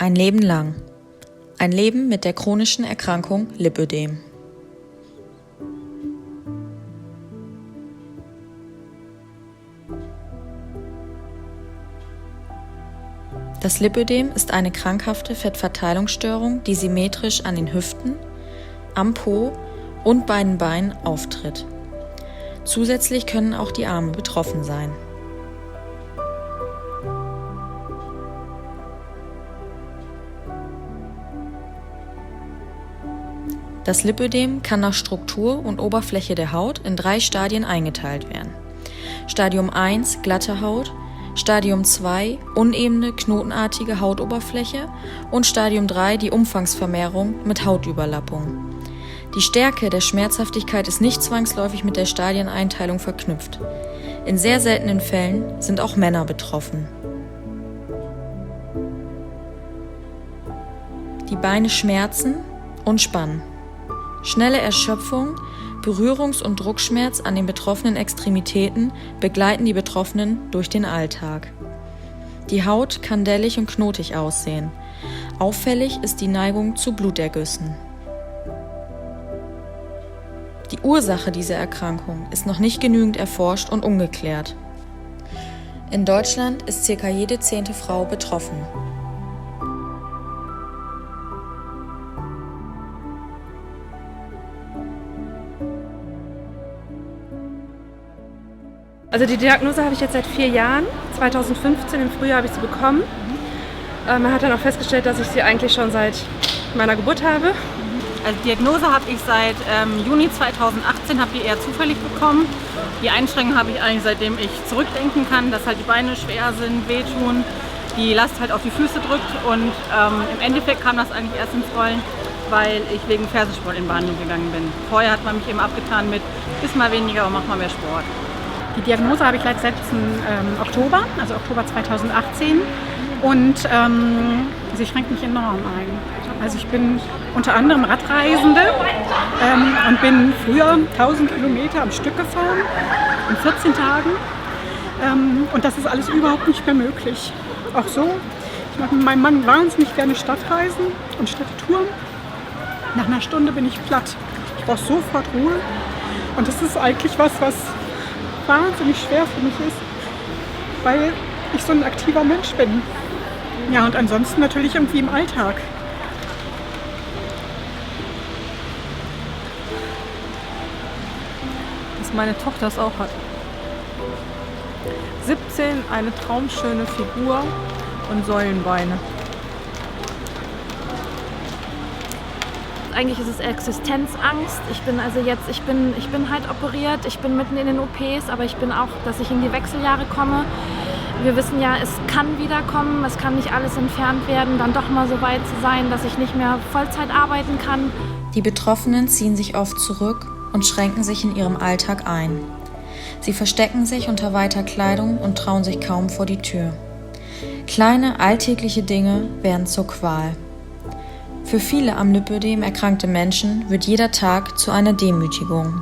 Ein Leben lang. Ein Leben mit der chronischen Erkrankung Lipödem. Das Lipödem ist eine krankhafte Fettverteilungsstörung, die symmetrisch an den Hüften, am Po und beiden Beinen auftritt. Zusätzlich können auch die Arme betroffen sein. Das Lipödem kann nach Struktur und Oberfläche der Haut in 3 Stadien eingeteilt werden. Stadium 1 glatte Haut, Stadium 2 unebene, knotenartige Hautoberfläche und Stadium 3 die Umfangsvermehrung mit Hautüberlappung. Die Stärke der Schmerzhaftigkeit ist nicht zwangsläufig mit der Stadieneinteilung verknüpft. In sehr seltenen Fällen sind auch Männer betroffen. Die Beine schmerzen und spannen. Schnelle Erschöpfung, Berührungs- und Druckschmerz an den betroffenen Extremitäten begleiten die Betroffenen durch den Alltag. Die Haut kann dellig und knotig aussehen. Auffällig ist die Neigung zu Blutergüssen. Die Ursache dieser Erkrankung ist noch nicht genügend erforscht und ungeklärt. In Deutschland ist ca. jede 10. Frau betroffen. Also die Diagnose habe ich jetzt seit 4 Jahren. 2015 im Frühjahr habe ich sie bekommen. Man hat dann auch festgestellt, dass ich sie eigentlich schon seit meiner Geburt habe. Also Diagnose habe ich seit Juni 2018, habe die eher zufällig bekommen. Die Einschränkungen habe ich eigentlich seitdem ich zurückdenken kann, dass halt die Beine schwer sind, wehtun, die Last halt auf die Füße drückt und im Endeffekt kam das eigentlich erst ins Rollen, weil ich wegen Fersensporn in Behandlung gegangen bin. Vorher hat man mich eben abgetan mit, iss mal weniger und mach mal mehr Sport. Die Diagnose habe ich seit letzten Oktober, also Oktober 2018 und sie schränkt mich enorm ein. Also ich bin unter anderem Radreisende und bin früher 1000 Kilometer am Stück gefahren in 14 Tagen und das ist alles überhaupt nicht mehr möglich. Auch so, ich mache mit meinem Mann wahnsinnig gerne Stadtreisen und Stadttouren. Nach einer Stunde bin ich platt. Ich brauche sofort Ruhe und das ist eigentlich was wahnsinnig schwer für mich ist, weil ich so ein aktiver Mensch bin. Ja, und ansonsten natürlich irgendwie im Alltag. Dass meine Tochter es auch hat. 17, eine traumschöne Figur und Säulenbeine. Eigentlich ist es Existenzangst. Ich bin halt operiert, ich bin mitten in den OPs, aber ich bin auch, dass ich in die Wechseljahre komme. Wir wissen ja, es kann wiederkommen, es kann nicht alles entfernt werden, dann doch mal so weit zu sein, dass ich nicht mehr Vollzeit arbeiten kann. Die Betroffenen ziehen sich oft zurück und schränken sich in ihrem Alltag ein. Sie verstecken sich unter weiter Kleidung und trauen sich kaum vor die Tür. Kleine, alltägliche Dinge werden zur Qual. Für viele am Lipödem erkrankte Menschen wird jeder Tag zu einer Demütigung.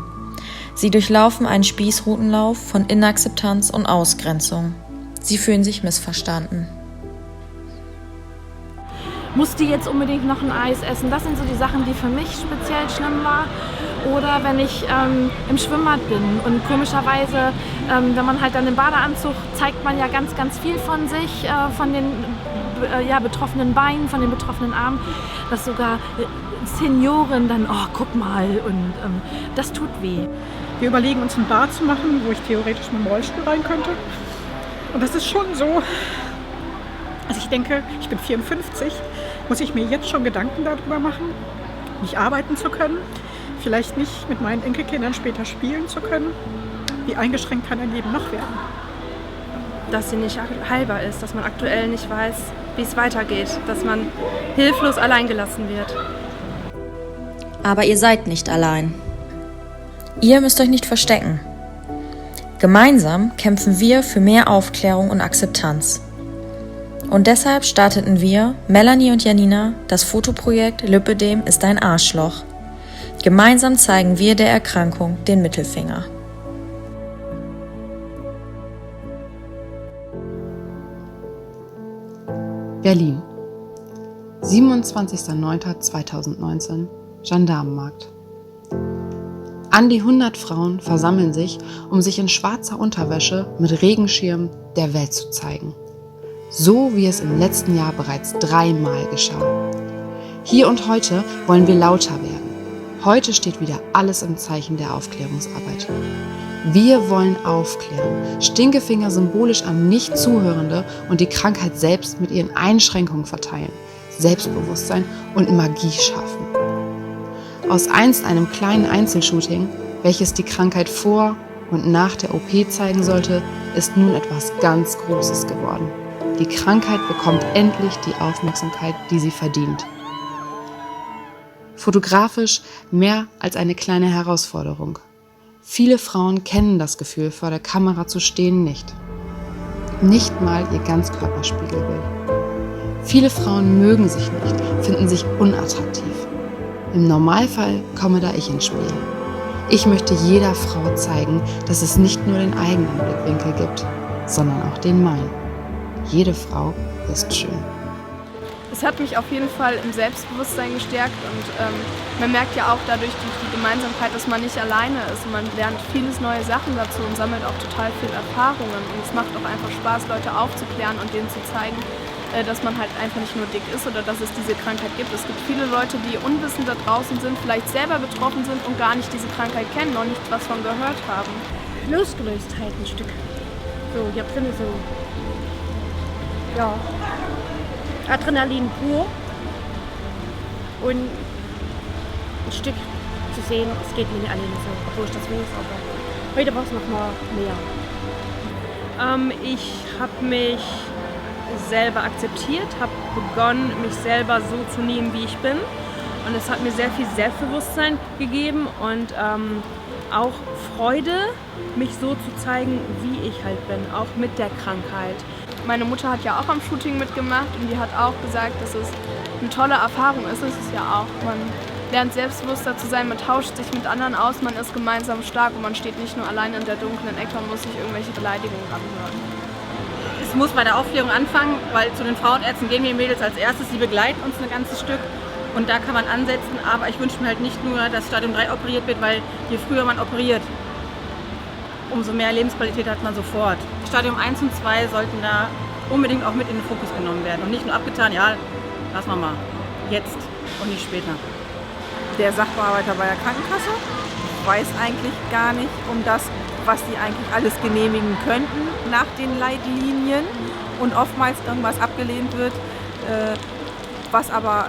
Sie durchlaufen einen Spießrutenlauf von Inakzeptanz und Ausgrenzung. Sie fühlen sich missverstanden. Musste jetzt unbedingt noch ein Eis essen? Das sind so die Sachen, die für mich speziell schlimm war. Oder wenn ich im Schwimmbad bin und komischerweise, wenn man halt dann im Badeanzug, zeigt man ja ganz, ganz viel von sich, von den betroffenen Beinen, von den betroffenen Armen, dass sogar Senioren dann, oh, guck mal, und das tut weh. Wir überlegen uns ein Bad zu machen, wo ich theoretisch mit dem Rollstuhl rein könnte. Und das ist schon so, also ich denke, ich bin 54, muss ich mir jetzt schon Gedanken darüber machen, nicht arbeiten zu können, vielleicht nicht mit meinen Enkelkindern später spielen zu können. Wie eingeschränkt kann ein Leben noch werden? Dass sie nicht heilbar ist, dass man aktuell nicht weiß, wie es weitergeht, dass man hilflos allein gelassen wird. Aber ihr seid nicht allein. Ihr müsst euch nicht verstecken. Gemeinsam kämpfen wir für mehr Aufklärung und Akzeptanz. Und deshalb starteten wir, Melanie und Janina, das Fotoprojekt Lipödem ist ein Arschloch. Gemeinsam zeigen wir der Erkrankung den Mittelfinger. Berlin. 27.09.2019, Gendarmenmarkt. An die 100 Frauen versammeln sich, um sich in schwarzer Unterwäsche mit Regenschirm der Welt zu zeigen. So wie es im letzten Jahr bereits 3-mal geschah. Hier und heute wollen wir lauter werden. Heute steht wieder alles im Zeichen der Aufklärungsarbeit. Wir wollen aufklären, Stinkefinger symbolisch an Nicht-Zuhörende und die Krankheit selbst mit ihren Einschränkungen verteilen, Selbstbewusstsein und Magie schaffen. Aus einst einem kleinen Einzelshooting, welches die Krankheit vor und nach der OP zeigen sollte, ist nun etwas ganz Großes geworden. Die Krankheit bekommt endlich die Aufmerksamkeit, die sie verdient. Fotografisch mehr als eine kleine Herausforderung. Viele Frauen kennen das Gefühl, vor der Kamera zu stehen, nicht. Nicht mal ihr Ganzkörperspiegelbild. Viele Frauen mögen sich nicht, finden sich unattraktiv. Im Normalfall komme da ich ins Spiel. Ich möchte jeder Frau zeigen, dass es nicht nur den eigenen Blickwinkel gibt, sondern auch den meinen. Jede Frau ist schön. Es hat mich auf jeden Fall im Selbstbewusstsein gestärkt und man merkt ja auch dadurch durch die Gemeinsamkeit, dass man nicht alleine ist. Man lernt vieles neue Sachen dazu und sammelt auch total viel Erfahrungen. Und es macht auch einfach Spaß, Leute aufzuklären und denen zu zeigen, dass man halt einfach nicht nur dick ist oder dass es diese Krankheit gibt. Es gibt viele Leute, die unwissend da draußen sind, vielleicht selber betroffen sind und gar nicht diese Krankheit kennen, noch nicht was von gehört haben. Losgelöstheit ein Stück. So, hier drin ist so, ja, Adrenalin pur und ein Stück zu sehen, es geht mir nicht alleine so, obwohl ich das weiß, aber heute war es noch mal mehr. Ich habe mich selber akzeptiert, habe begonnen, mich selber so zu nehmen, wie ich bin. Und es hat mir sehr viel Selbstbewusstsein gegeben und auch Freude, mich so zu zeigen, wie ich halt bin, auch mit der Krankheit. Meine Mutter hat ja auch am Shooting mitgemacht und die hat auch gesagt, dass es eine tolle Erfahrung ist. Es ist ja auch, man lernt selbstbewusster zu sein, man tauscht sich mit anderen aus, man ist gemeinsam stark und man steht nicht nur allein in der dunklen Ecke und muss sich irgendwelche Beleidigungen anhören. Es muss bei der Aufklärung anfangen, weil zu den Frauenärzten gehen wir Mädels als erstes, die begleiten uns ein ganzes Stück und da kann man ansetzen, aber ich wünsche mir halt nicht nur, dass Stadium 3 operiert wird, weil je früher man operiert, umso mehr Lebensqualität hat man sofort. Stadium 1 und 2 sollten da unbedingt auch mit in den Fokus genommen werden und nicht nur abgetan, ja, lassen wir mal, jetzt und nicht später. Der Sachbearbeiter bei der Krankenkasse weiß eigentlich gar nicht um das, was die eigentlich alles genehmigen könnten nach den Leitlinien und oftmals irgendwas abgelehnt wird, was aber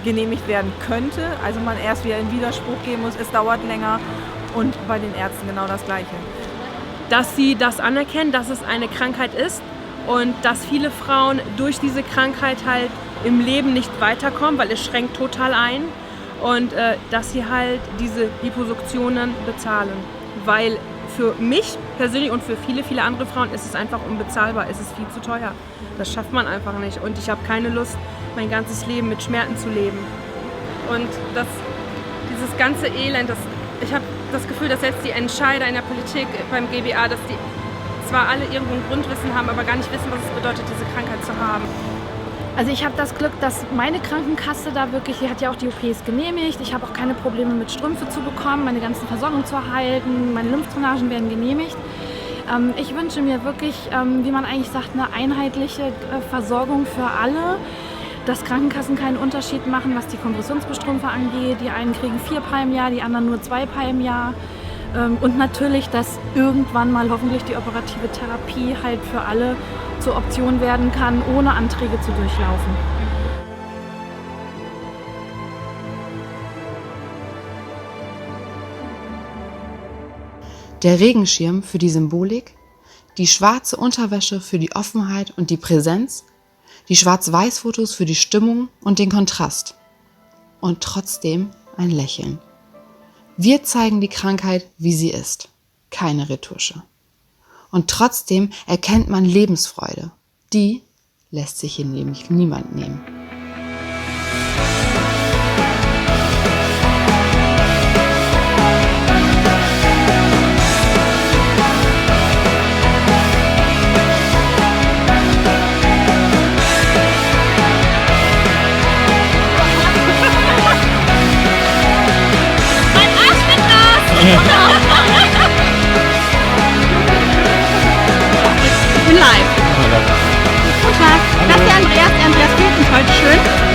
genehmigt werden könnte. Also man erst wieder in Widerspruch gehen muss, es dauert länger und bei den Ärzten genau das Gleiche. Dass sie das anerkennen, dass es eine Krankheit ist und dass viele Frauen durch diese Krankheit halt im Leben nicht weiterkommen, weil es schränkt total ein und dass sie halt diese Liposuktionen bezahlen, weil für mich persönlich und für viele, viele andere Frauen ist es einfach unbezahlbar, es ist viel zu teuer. Das schafft man einfach nicht und ich habe keine Lust, mein ganzes Leben mit Schmerzen zu leben. Und dieses ganze Elend, ich habe das Gefühl, dass jetzt die Entscheider in der Politik beim GBA, dass die zwar alle irgendwo ein Grundwissen haben, aber gar nicht wissen, was es bedeutet, diese Krankheit zu haben. Also ich habe das Glück, dass meine Krankenkasse da wirklich, die hat ja auch die OPs genehmigt. Ich habe auch keine Probleme mit Strümpfe zu bekommen, meine ganzen Versorgung zu erhalten, meine Lymphdrainagen werden genehmigt. Ich wünsche mir wirklich, wie man eigentlich sagt, eine einheitliche Versorgung für alle. Dass Krankenkassen keinen Unterschied machen, was die Kompressionsbestrümpfe angeht. Die einen kriegen 4 Paar im Jahr, die anderen nur 2 Paar im Jahr. Und natürlich, dass irgendwann mal hoffentlich die operative Therapie halt für alle zur Option werden kann, ohne Anträge zu durchlaufen. Der Regenschirm für die Symbolik, die schwarze Unterwäsche für die Offenheit und die Präsenz, die Schwarz-Weiß-Fotos für die Stimmung und den Kontrast. Und trotzdem ein Lächeln. Wir zeigen die Krankheit, wie sie ist. Keine Retusche. Und trotzdem erkennt man Lebensfreude. Die lässt sich hier nämlich niemand nehmen. zuerst, Andreas fehlt uns heute schön.